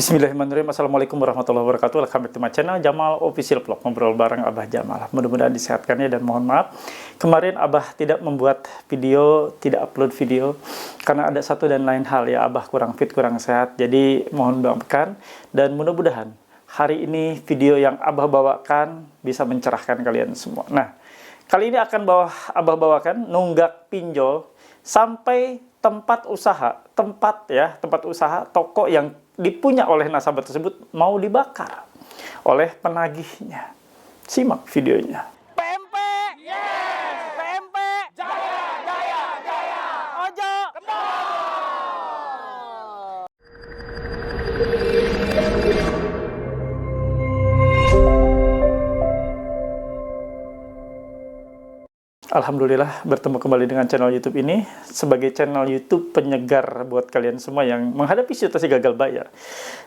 Bismillahirrahmanirrahim. Assalamualaikum warahmatullahi wabarakatuh. Welcome back to my channel Jamal Official Vlog. Ngobrol bareng Abah Jamal. Mudah-mudahan disehatkan ya, dan mohon maaf kemarin Abah tidak membuat video, tidak upload video karena ada satu dan lain hal ya. Abah kurang fit, kurang sehat. Jadi mohon maafkan, dan mudah-mudahan hari ini video yang Abah bawakan bisa mencerahkan kalian semua. Nah, kali ini akan Abah bawakan nunggak pinjol sampai tempat usaha, tempat usaha toko yang dipunya oleh nasabah tersebut mau dibakar oleh penagihnya. Simak videonya. PMP, yes. PMP, jaya, jaya, jaya. Ojo, kendor. Alhamdulillah bertemu kembali dengan channel YouTube ini sebagai channel YouTube penyegar buat kalian semua yang menghadapi situasi gagal bayar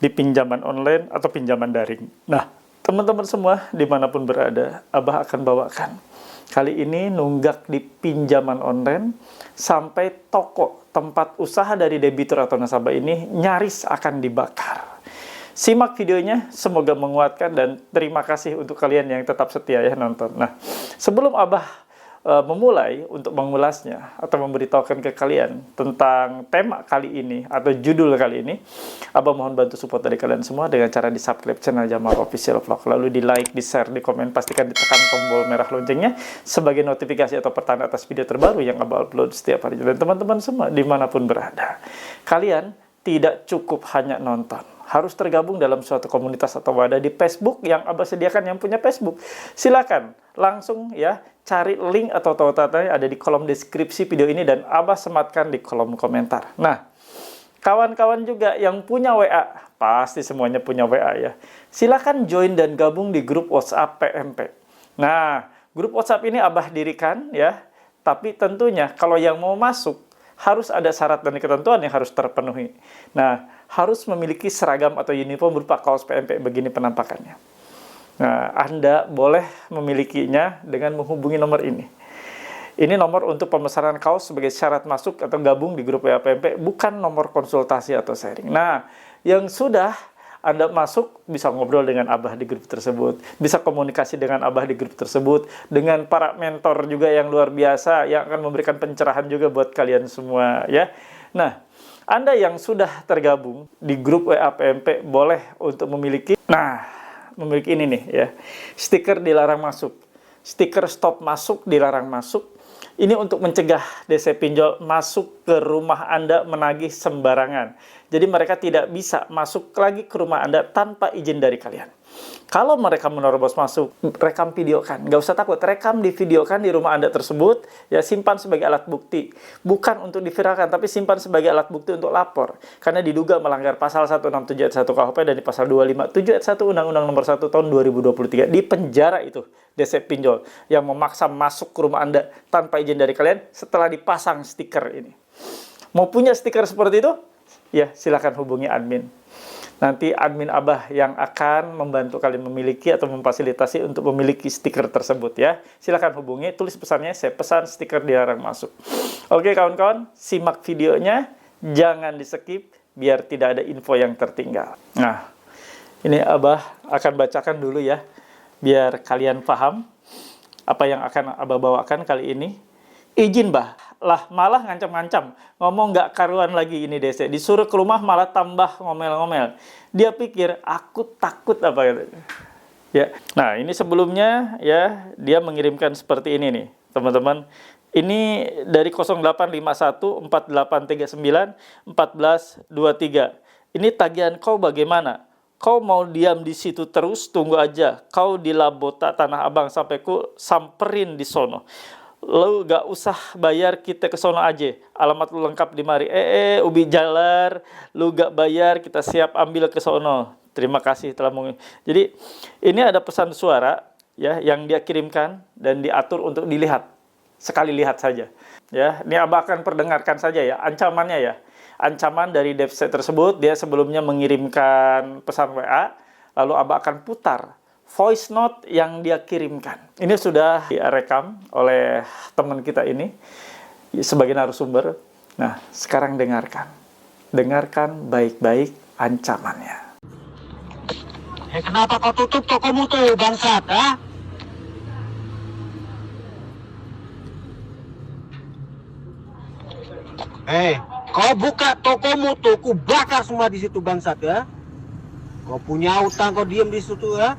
di pinjaman online atau pinjaman daring. Nah, teman-teman semua dimanapun berada, Abah akan bawakan kali ini nunggak di pinjaman online sampai toko tempat usaha dari debitur atau nasabah ini nyaris akan dibakar. Simak videonya, semoga menguatkan, dan terima kasih untuk kalian yang tetap setia ya nonton. Nah, sebelum Abah memulai untuk mengulasnya atau memberitahukan ke kalian tentang tema kali ini atau judul kali ini, Abah mohon bantu support dari kalian semua dengan cara di subscribe channel Jamal Official Vlog, lalu di like, di share, di komen, pastikan ditekan tombol merah loncengnya sebagai notifikasi atau pertanda atas video terbaru yang Abah upload setiap hari. Dan teman-teman semua dimanapun berada, kalian tidak cukup hanya nonton, harus tergabung dalam suatu komunitas atau wadah di Facebook yang Abah sediakan. Yang punya Facebook, silakan langsung ya cari link atau tautannya ada di kolom deskripsi video ini, dan Abah sematkan di kolom komentar. Nah, kawan-kawan juga yang punya WA, pasti semuanya punya WA ya, silakan join dan gabung di grup WhatsApp PMP. Nah, grup WhatsApp ini Abah dirikan ya, tapi tentunya kalau yang mau masuk harus ada syarat dan ketentuan yang harus terpenuhi. Nah, harus memiliki seragam atau uniform berupa kaos PMP, begini penampakannya. Nah, Anda boleh memilikinya dengan menghubungi nomor ini. Ini nomor untuk pemesanan kaos sebagai syarat masuk atau gabung di grup WA PMP, bukan nomor konsultasi atau sharing. Nah, yang sudah Anda masuk bisa ngobrol dengan Abah di grup tersebut, bisa komunikasi dengan Abah di grup tersebut, dengan para mentor juga yang luar biasa yang akan memberikan pencerahan juga buat kalian semua ya. Nah, Anda yang sudah tergabung di grup WA PMP boleh untuk memiliki, memiliki ini nih ya, stiker dilarang masuk, stiker stop masuk, dilarang masuk. Ini untuk mencegah DC pinjol masuk ke rumah Anda menagih sembarangan. Jadi mereka tidak bisa masuk lagi ke rumah Anda tanpa izin dari kalian. Kalau mereka menerobos masuk, rekam videokan. Nggak usah takut, rekam di videokan di rumah Anda tersebut, ya simpan sebagai alat bukti. Bukan untuk diviralkan, tapi simpan sebagai alat bukti untuk lapor. Karena diduga melanggar pasal 167 ayat 1 KUHP dan di pasal 257 ayat 1 Undang-Undang Nomor 1 Tahun 2023. Di penjara itu DC pinjol yang memaksa masuk ke rumah Anda tanpa izin dari kalian setelah dipasang stiker ini. Mau punya stiker seperti itu? Ya, silakan hubungi admin. Nanti admin Abah yang akan membantu kalian memiliki atau memfasilitasi untuk memiliki stiker tersebut ya. Silakan hubungi, tulis pesannya, saya pesan stiker dilarang masuk. Oke kawan-kawan, simak videonya, jangan di skip biar tidak ada info yang tertinggal. Nah, ini Abah akan bacakan dulu ya, biar kalian paham apa yang akan Abah bawakan kali ini. Izin bah, lah malah ngancam-ngancam, ngomong nggak karuan lagi ini DC, disuruh ke rumah malah tambah ngomel-ngomel. Dia pikir aku takut apa gitu. Ya, nah ini sebelumnya ya dia mengirimkan seperti ini nih, teman-teman. Ini dari 0851 4839 1423. Ini tagihan kau bagaimana? Kau mau diam di situ terus? Tunggu aja. Kau di Labota Tanah Abang sampai ku samperin di sono. Lu gak usah bayar, kita ke sono aja. Alamat lu lengkap di mari. Ubi jalar, lu gak bayar, kita siap ambil ke sono. Terima kasih telah Jadi ini ada pesan suara ya yang dia kirimkan dan diatur untuk dilihat. Sekali lihat saja. Ya, ini Abah akan perdengarkan saja ya ancamannya ya. Ancaman dari devset tersebut, dia sebelumnya mengirimkan pesan WA, lalu Abah akan putar voice note yang dia kirimkan. Ini sudah direkam oleh teman kita ini sebagai narasumber. Nah, sekarang dengarkan. Dengarkan baik-baik ancamannya. Kenapa kau tutup tokomu tuh, bangsat, ha? Kau buka tokomu tuh, ku bakar semua di situ, bangsat, ya. Kau punya utang, kau diem di situ, ya.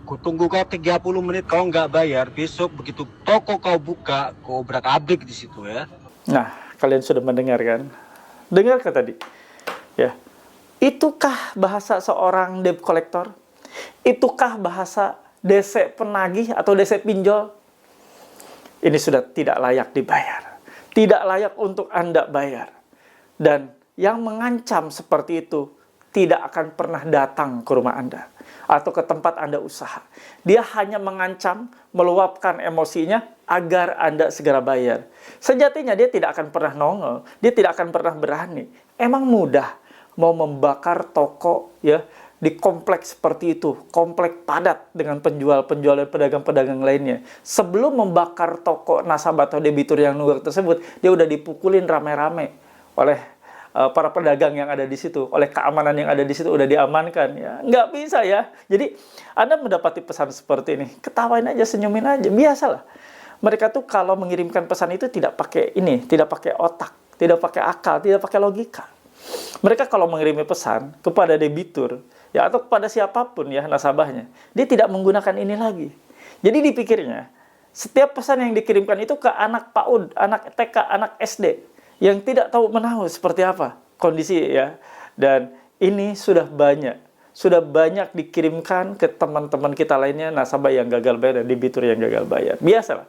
Ku tunggu kau 30 menit, kau nggak bayar. Besok begitu toko kau buka, kau obrak-abrik di situ, ya. Nah, kalian sudah mendengar kan? Dengarkah tadi? Ya. Itukah bahasa seorang debt collector? Itukah bahasa DC penagih atau DC pinjol? Ini sudah tidak layak dibayar. Tidak layak untuk Anda bayar. Dan yang mengancam seperti itu tidak akan pernah datang ke rumah Anda atau ke tempat Anda usaha. Dia hanya mengancam, meluapkan emosinya agar Anda segera bayar. Sejatinya dia tidak akan pernah nongol, dia tidak akan pernah berani. Emang mudah mau membakar toko ya di kompleks seperti itu, kompleks padat dengan penjual-penjual dan pedagang-pedagang lainnya. Sebelum membakar toko nasabah atau debitur yang nunggak tersebut, dia udah dipukulin rame-rame oleh para pedagang yang ada di situ, oleh keamanan yang ada di situ udah diamankan ya. Nggak bisa ya. Jadi Anda mendapati pesan seperti ini, ketawain aja, senyumin aja, biasalah. Mereka tuh kalau mengirimkan pesan itu tidak pakai ini, tidak pakai otak, tidak pakai akal, tidak pakai logika. Mereka kalau mengirim pesan kepada debitur ya atau kepada siapapun ya nasabahnya, dia tidak menggunakan ini lagi. Jadi dipikirnya setiap pesan yang dikirimkan itu ke anak PAUD, anak TK, anak SD yang tidak tahu menahu seperti apa kondisi ya. Dan ini sudah banyak dikirimkan ke teman-teman kita lainnya, nasabah yang gagal bayar dan debitur yang gagal bayar. Biasalah.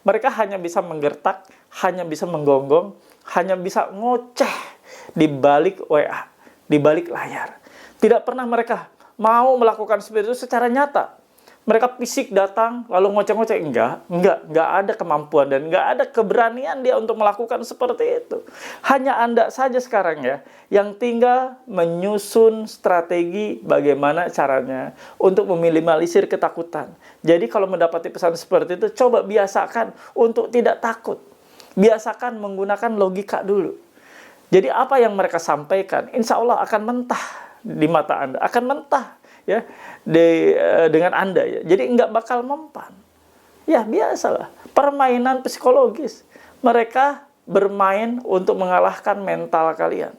Mereka hanya bisa menggertak, hanya bisa menggonggong, hanya bisa ngoceh di balik WA, di balik layar. Tidak pernah mereka mau melakukan seperti itu secara nyata. Mereka fisik datang lalu ngoceh-ngoceh, enggak ada kemampuan dan enggak ada keberanian dia untuk melakukan seperti itu. Hanya Anda saja sekarang ya yang tinggal menyusun strategi bagaimana caranya untuk meminimalisir ketakutan. Jadi kalau mendapati pesan seperti itu, coba biasakan untuk tidak takut. Biasakan menggunakan logika dulu. Jadi apa yang mereka sampaikan, insya Allah akan mentah di mata Anda, akan mentah ya dengan Anda ya. Jadi nggak bakal mempan. Ya biasalah, permainan psikologis. Mereka bermain untuk mengalahkan mental kalian.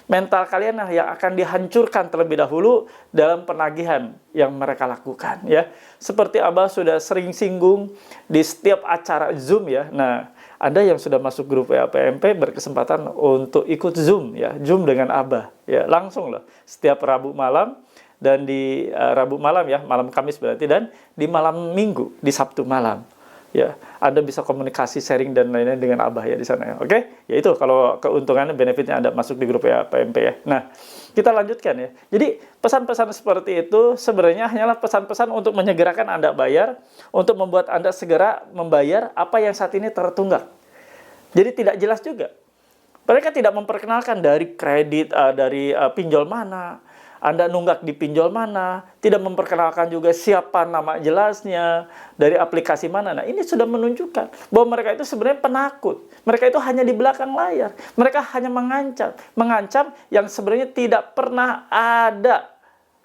Mental kalian yang akan dihancurkan terlebih dahulu dalam penagihan yang mereka lakukan ya. Seperti Abah sudah sering singgung di setiap acara Zoom ya. Nah, Anda yang sudah masuk grup WA PMP berkesempatan untuk ikut Zoom ya, Zoom dengan Abah ya, langsung loh setiap Rabu malam dan di Rabu malam ya, malam Kamis berarti, dan di malam Minggu, di Sabtu malam ya. Anda bisa komunikasi, sharing dan lain-lain dengan Abah ya di sana ya. Oke? Ya itu kalau keuntungannya, benefitnya Anda masuk di grup WA PMP ya. Nah, kita lanjutkan ya. Jadi pesan-pesan seperti itu sebenarnya hanyalah pesan-pesan untuk menyegerakan Anda bayar, untuk membuat Anda segera membayar apa yang saat ini tertunggak. Jadi tidak jelas juga. Mereka tidak memperkenalkan dari kredit, dari pinjol mana, Anda nunggak di pinjol mana, tidak memperkenalkan juga siapa nama jelasnya, dari aplikasi mana. Nah, ini sudah menunjukkan bahwa mereka itu sebenarnya penakut. Mereka itu hanya di belakang layar. Mereka hanya mengancam yang sebenarnya tidak pernah ada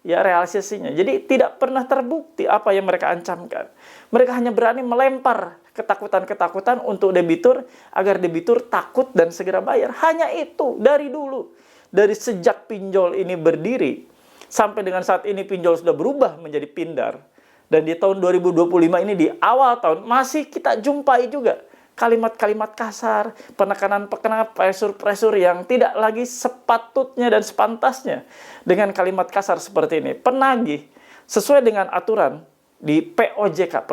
ya realisasinya. Jadi tidak pernah terbukti apa yang mereka ancamkan. Mereka hanya berani melempar ketakutan-ketakutan untuk debitur agar debitur takut dan segera bayar. Hanya itu dari dulu. Dari sejak pinjol ini berdiri, sampai dengan saat ini pinjol sudah berubah menjadi pindar. Dan di tahun 2025 ini, di awal tahun, masih kita jumpai juga kalimat-kalimat kasar, penekanan-penekanan, pressure-pressure yang tidak lagi sepatutnya dan sepantasnya dengan kalimat kasar seperti ini. Penagih, sesuai dengan aturan di POJK,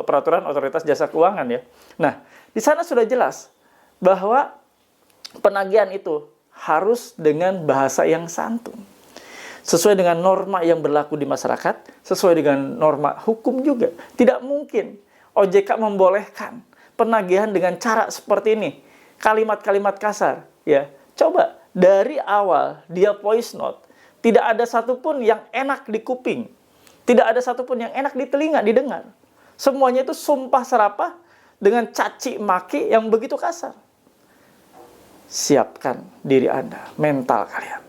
Peraturan Otoritas Jasa Keuangan ya. Nah, di sana sudah jelas bahwa penagihan itu harus dengan bahasa yang santun, sesuai dengan norma yang berlaku di masyarakat, sesuai dengan norma hukum juga. Tidak mungkin OJK membolehkan penagihan dengan cara seperti ini, kalimat-kalimat kasar. Ya, coba dari awal dia voice note, tidak ada satupun yang enak di kuping, tidak ada satupun yang enak di telinga didengar. Semuanya itu sumpah serapah dengan caci maki yang begitu kasar. siapkan diri Anda, mental kalian.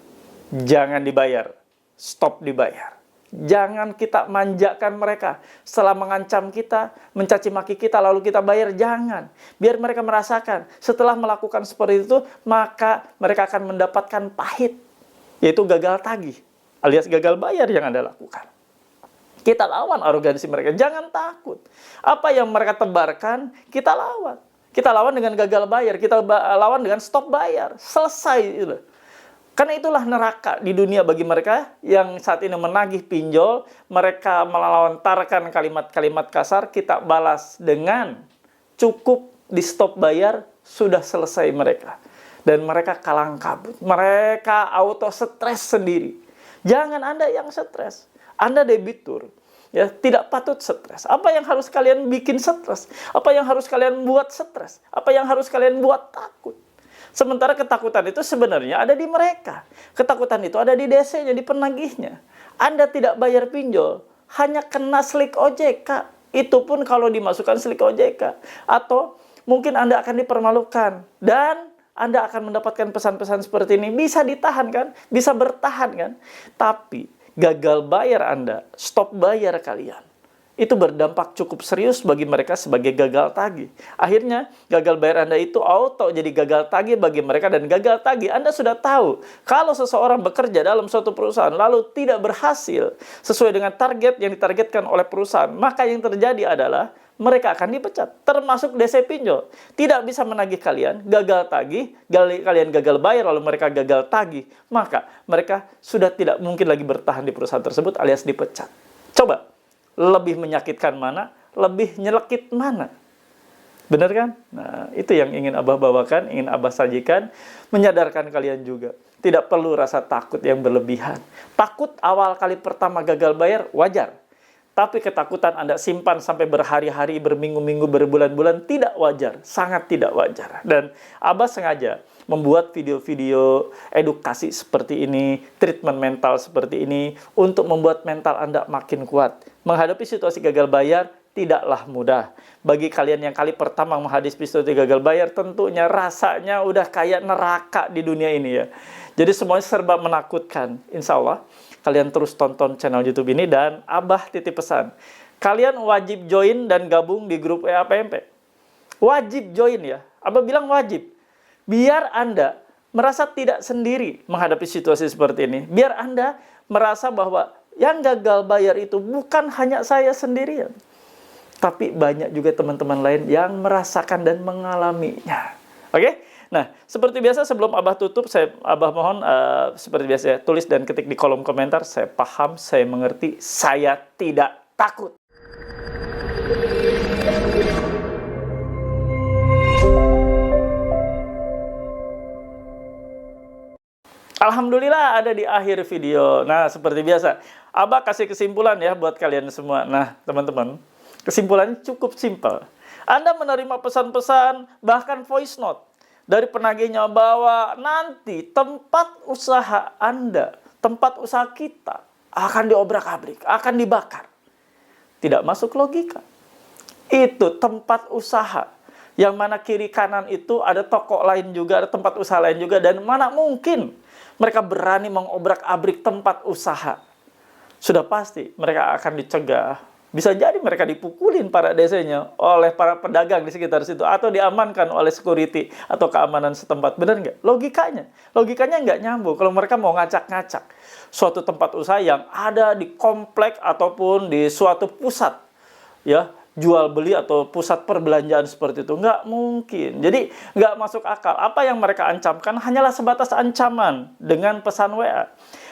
Jangan dibayar, stop dibayar. Jangan kita manjakan mereka setelah mengancam kita, mencaci maki kita, lalu kita bayar. Jangan. Biar mereka merasakan setelah melakukan seperti itu, maka mereka akan mendapatkan pahit, yaitu gagal tagih, alias gagal bayar yang Anda lakukan. Kita lawan arogansi mereka, jangan takut. Apa yang mereka tebarkan, kita lawan. Kita lawan dengan gagal bayar, kita lawan dengan stop bayar. Selesai itu. Karena itulah neraka di dunia bagi mereka yang saat ini menagih pinjol. Mereka melontarkan kalimat-kalimat kasar, kita balas dengan cukup di stop bayar, sudah selesai mereka. Dan mereka kalang kabut. Mereka auto stres sendiri. Jangan Anda yang stres. Anda debitur. Ya, tidak patut stres. Apa yang harus kalian bikin stres? Apa yang harus kalian buat stres? Apa yang harus kalian buat takut? Sementara ketakutan itu sebenarnya ada di mereka. Ketakutan itu ada di DC-nya, di penagihnya. Anda tidak bayar pinjol, hanya kena slik OJK. Itu pun kalau dimasukkan slik OJK. Atau mungkin Anda akan dipermalukan. Dan Anda akan mendapatkan pesan-pesan seperti ini. Bisa ditahan kan? Bisa bertahan kan? Tapi gagal bayar Anda, stop bayar kalian, itu berdampak cukup serius bagi mereka sebagai gagal tagih. Akhirnya, gagal bayar Anda itu auto jadi gagal tagih bagi mereka. Dan gagal tagih, Anda sudah tahu, kalau seseorang bekerja dalam suatu perusahaan, lalu tidak berhasil sesuai dengan target yang ditargetkan oleh perusahaan, maka yang terjadi adalah mereka akan dipecat, termasuk DC pinjol. Tidak bisa menagih kalian, gagal tagih, kalian gagal bayar, lalu mereka gagal tagih, maka mereka sudah tidak mungkin lagi bertahan di perusahaan tersebut alias dipecat. Coba, lebih menyakitkan mana? Lebih nyelekit mana? Benar kan? Nah, itu yang ingin Abah bawakan, ingin Abah sajikan, menyadarkan kalian juga. Tidak perlu rasa takut yang berlebihan. Takut awal kali pertama gagal bayar, wajar. Tapi ketakutan Anda simpan sampai berhari-hari, berminggu-minggu, berbulan-bulan, tidak wajar. Sangat tidak wajar. Dan Abah sengaja membuat video-video edukasi seperti ini, treatment mental seperti ini, untuk membuat mental Anda makin kuat. Menghadapi situasi gagal bayar tidaklah mudah. Bagi kalian yang kali pertama menghadapi situasi gagal bayar, tentunya rasanya udah kayak neraka di dunia ini ya. Jadi semuanya serba menakutkan. Insya Allah, kalian terus tonton channel YouTube ini, dan Abah titip pesan. Kalian wajib join dan gabung di grup WA PMP. Wajib join ya. Abah bilang wajib. Biar Anda merasa tidak sendiri menghadapi situasi seperti ini. Biar Anda merasa bahwa yang gagal bayar itu bukan hanya saya sendirian. Tapi banyak juga teman-teman lain yang merasakan dan mengalaminya. Oke? Nah, seperti biasa sebelum Abah tutup, Abah mohon seperti biasa ya, tulis dan ketik di kolom komentar. Saya paham, saya mengerti, saya tidak takut. Alhamdulillah ada di akhir video. Nah, seperti biasa, Abah kasih kesimpulan ya buat kalian semua. Nah, teman-teman, kesimpulannya cukup simpel. Anda menerima pesan-pesan, bahkan voice note dari penagihnya bahwa nanti tempat usaha Anda, tempat usaha kita akan diobrak-abrik, akan dibakar. Tidak masuk logika. Itu tempat usaha. Yang mana kiri kanan itu ada toko lain juga, ada tempat usaha lain juga, dan mana mungkin mereka berani mengobrak-abrik tempat usaha. Sudah pasti mereka akan dicegah. Bisa jadi mereka dipukulin para DC-nya oleh para pedagang di sekitar situ, atau diamankan oleh security atau keamanan setempat. Benar nggak? Logikanya nggak nyambung kalau mereka mau ngacak-ngacak suatu tempat usaha yang ada di komplek ataupun di suatu pusat ya jual beli atau pusat perbelanjaan seperti itu. Nggak mungkin. Jadi nggak masuk akal. Apa yang mereka ancamkan hanyalah sebatas ancaman dengan pesan WA.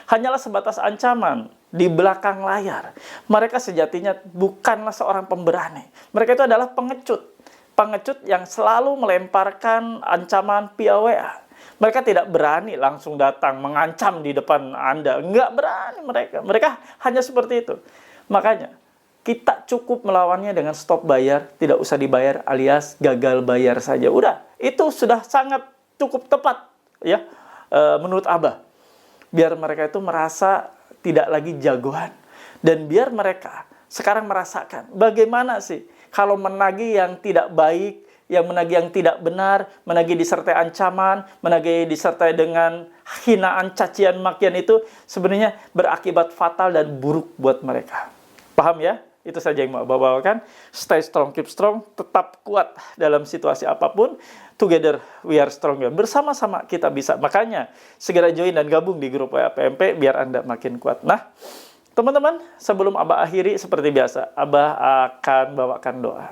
Hanyalah sebatas ancaman di belakang layar. Mereka sejatinya bukanlah seorang pemberani. Mereka itu adalah pengecut. Pengecut yang selalu melemparkan ancaman via WA. Mereka tidak berani langsung datang mengancam di depan Anda. Nggak berani mereka. Mereka hanya seperti itu. Makanya, kita cukup melawannya dengan stop bayar, tidak usah dibayar alias gagal bayar saja. Udah, itu sudah sangat cukup tepat ya menurut Abah. Biar mereka itu merasa tidak lagi jagoan. Dan biar mereka sekarang merasakan bagaimana sih kalau menagih yang tidak baik, yang menagih yang tidak benar, menagih disertai ancaman, menagih disertai dengan hinaan, cacian, makian itu sebenarnya berakibat fatal dan buruk buat mereka. Paham ya? Itu saja yang mau bawakan. Stay strong, keep strong, tetap kuat dalam situasi apapun. Together we are stronger. Bersama-sama kita bisa. Makanya segera join dan gabung di grup WA PMP biar Anda makin kuat. Nah, teman-teman, sebelum Abah akhiri seperti biasa, Abah akan bawakan doa.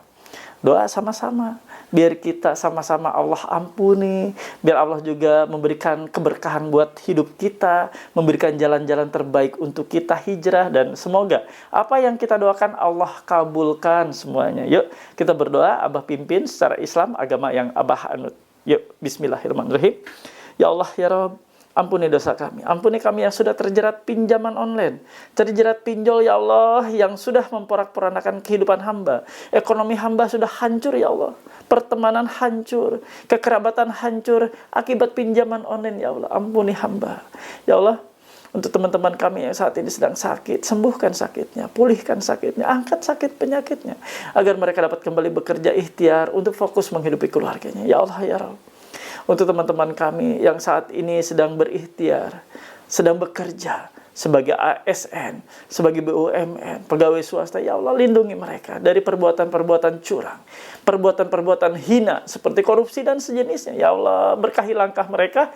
Doa sama-sama, biar kita sama-sama Allah ampuni, biar Allah juga memberikan keberkahan buat hidup kita, memberikan jalan-jalan terbaik untuk kita hijrah, dan semoga apa yang kita doakan Allah kabulkan semuanya. Yuk, kita berdoa, Abah pimpin secara Islam, agama yang Abah anut. Yuk, bismillahirrahmanirrahim. Ya Allah, ya Rabb, ampuni dosa kami. Ampuni kami yang sudah terjerat pinjaman online. Terjerat pinjol, ya Allah, yang sudah memporak-porandakan kehidupan hamba. Ekonomi hamba sudah hancur, ya Allah. Pertemanan hancur. Kekerabatan hancur akibat pinjaman online, ya Allah. Ampuni hamba. Ya Allah, untuk teman-teman kami yang saat ini sedang sakit, sembuhkan sakitnya, pulihkan sakitnya, angkat sakit penyakitnya. Agar mereka dapat kembali bekerja ikhtiar untuk fokus menghidupi keluarganya. Ya Allah, ya Rabb. Untuk teman-teman kami yang saat ini sedang berikhtiar, sedang bekerja sebagai ASN, sebagai BUMN, pegawai swasta, ya Allah lindungi mereka dari perbuatan-perbuatan curang, perbuatan-perbuatan hina seperti korupsi dan sejenisnya. Ya Allah, berkahi langkah mereka,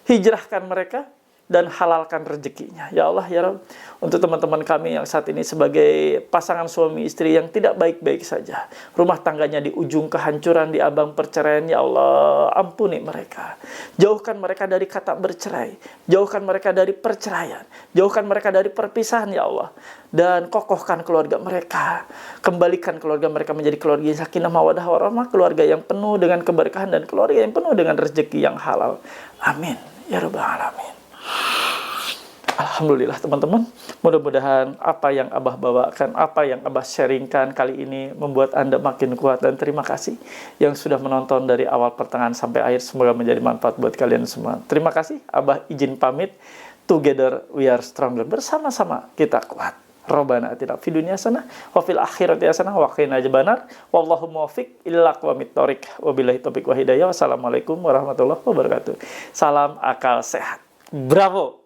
hijrahkan mereka, dan halalkan rezekinya. Ya Allah, ya Rabb. Untuk teman-teman kami yang saat ini sebagai pasangan suami istri yang tidak baik-baik saja, rumah tangganya di ujung kehancuran, di abang perceraian, ya Allah, ampuni mereka. Jauhkan mereka dari kata bercerai, jauhkan mereka dari perceraian, jauhkan mereka dari perpisahan, ya Allah. Dan kokohkan keluarga mereka. Kembalikan keluarga mereka menjadi keluarga yang sakinah mawaddah warahmah, keluarga yang penuh dengan keberkahan dan keluarga yang penuh dengan rezeki yang halal. Amin ya rabbal alamin. Alhamdulillah teman-teman, mudah-mudahan apa yang Abah bawakan, apa yang Abah sharingkan kali ini membuat Anda makin kuat, dan terima kasih yang sudah menonton dari awal pertengahan sampai akhir. Semoga menjadi manfaat buat kalian semua. Terima kasih, Abah izin pamit. Together we are stronger. Bersama-sama kita kuat. Rabbana atina fid dunya hasanah wa fil akhirati hasanah wa qina adzabannar. Wallahu muwaffiq ila aqwamit thoriq. Wabillahi taufiq wa hidayah. Wassalamualaikum warahmatullahi wabarakatuh. Salam akal sehat. Bravo.